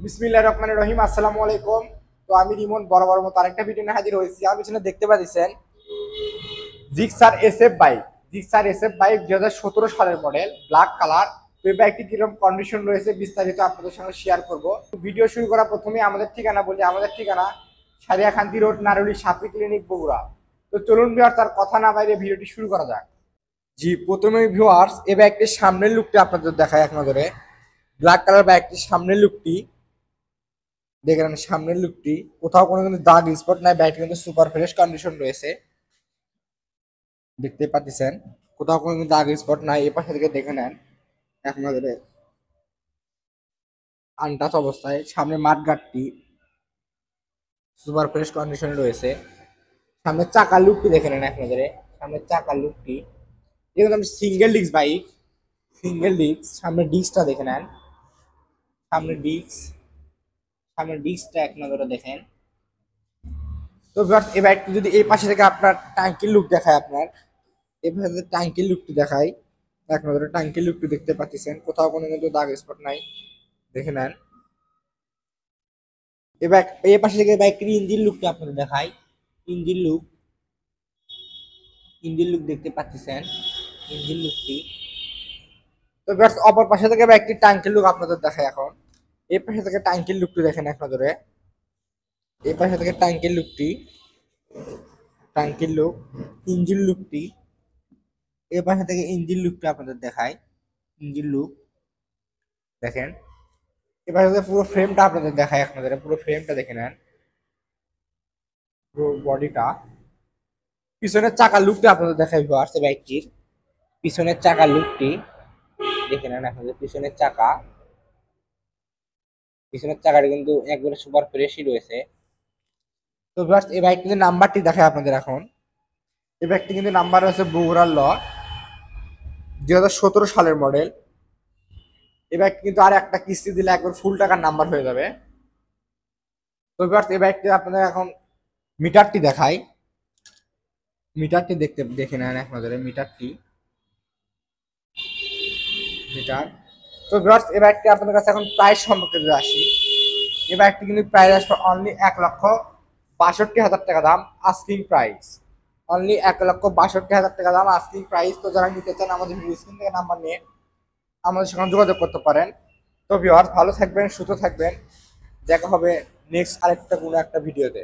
বিসমিল্লাহির রহমানির রহিম। আসসালামু আলাইকুম। তো আমি রিমন বরাবর মতো আরেকটা ভিডিও নিয়ে হাজির হয়েছি। আমার পিছনে দেখতে পাচ্ছেন Gixxer SF bike. Gixxer SF bike 2017 সালের মডেল, ব্ল্যাক কালার। তো এই বাইকটি কিরকম কন্ডিশন রয়েছে বিস্তারিত আপনাদের সঙ্গে শেয়ার করব। ভিডিও শুরু করার প্রথমে আমাদের ঠিকানা বলি। আমাদের ঠিকানা সারিয়াকান্দি রোড, নারুলি, সাপড়ি ক্লিনিক, বগুড়া। তো চলুন ভিউয়ার্স, তার কথা না বাইরে ভিডিওটি শুরু করা যাক। জি, প্রথমে ভিউয়ার্স এই বাইকটির সামনের লুকটি আপনাদের দেখায় এক নজরে। ব্ল্যাক কালার বাইকটির সামনের লুকটি দেখেন, সামনের লুকটি কোথাও কোনো কিন্তু দাগ স্পট নাই। বাইকটি কিন্তু সুপার ফ্রেশ কন্ডিশন রয়েছে, দেখতে পাচ্ছেন। কোথাও কোনো কিন্তু দাগ স্পট নাই। এই পাশে থেকে দেখে নেন এখন আনটাচ অবস্থায়। সামনে মাঠ গার্ডটি সুপার ফ্রেশ কন্ডিশনে রয়েছে। সামনের চাকার লুকটি দেখে নেন এক নজরে। সামনের চাকার লুকটি যেহেতু আমি single disc bike, single disc. সামনের ডিস্কটা দেখে নেন। সামনের ডিস্ক, সামনের ডিস্কটা এক নজরে দেখেন। তো ভিউয়ার্স, এই বাইকটি যদি এই পাশে থেকে আপনার ট্যাঙ্কির লুক দেখায়, আপনার এই পাশে থেকে ট্যাঙ্কির লুকটি দেখায় এক নজরে। ট্যাঙ্কির লুকটি দেখতে পাচ্ছেন, কোথাও কোনো কিন্তু দাগ স্পট নাই, দেখে নেন। এবার এই পাশে থেকে বাইকটির ইঞ্জিন লুকটি আপনাদের দেখায়। ইঞ্জিন লুক, ইঞ্জিন লুক দেখতে পাচ্ছেন, ইঞ্জিন লুকটি। তো ভিউয়ার্স, অপর পাশে থেকে বাইকটির ট্যাঙ্কির লুক আপনাদের দেখায় এখন। এই পাশে থেকে ট্যাঙ্কির লুকটি দেখেন এক নজরে। এই পাশে থেকে ট্যাঙ্কির লুকটি, ট্যাঙ্কির লুক, ইঞ্জিন লুকটি। এই পাশে থেকে ইঞ্জিন লুকটা আপনাদের দেখায়, ইঞ্জিন লুক দেখেন। এবার যদি পুরো ফ্রেমটা আপনাদের দেখায় আপনাদের, পুরো ফ্রেমটা দেখে নেন, পুরো বডিটা। পিছনের চাকার লুকটা আপনাদের দেখাই ভিউয়ার্স। এই বাইকটির পিছনের চাকার লুকটি দেখে নেন আপনাদের। পিছনের চাকা, পিছনের চাকাটা কিন্তু একবারে সুপার ফ্রেশই রয়েছে। তো ভিউয়ার্স, এই বাইকটির নাম্বারটি দেখায় আপনাদের এখন। এই বাইকটি কিন্তু নাম্বার রয়েছে বগুড়ার 2017 সালের মডেল। এই বাইকটি কিন্তু আর একটা কিস্তি দিলে একবার ফুল টাকার নাম্বার হয়ে যাবে। তো ভিউয়ার্স, এই বাইকটি আপনাদের এখন মিটারটি দেখাই। মিটারটি দেখে নেন এক নজরে। মিটারটি, মিটার। তো ভিউয়ার্স, এই বাইকটি আপনাদের কাছে এখন প্রাইস সম্পর্কে যদি আসি, এই বাইকটি কিন্তু প্রাইস আসবে অনলি 1,62,000 টাকা দাম, আস্কিং প্রাইস। অনলি 1,62,000 টাকা দাম, আস্কিং প্রাইস। তো যারা নিতে চান আমাদের ভিডিও স্ক্রিন থেকে নাম্বার নিয়ে আমাদের সঙ্গে যোগাযোগ করতে পারেন। তো ভিউয়ার্স, ভালো থাকবেন, সুস্থ থাকবেন। দেখা হবে নেক্সট আরেকটা কোনো একটা ভিডিওতে।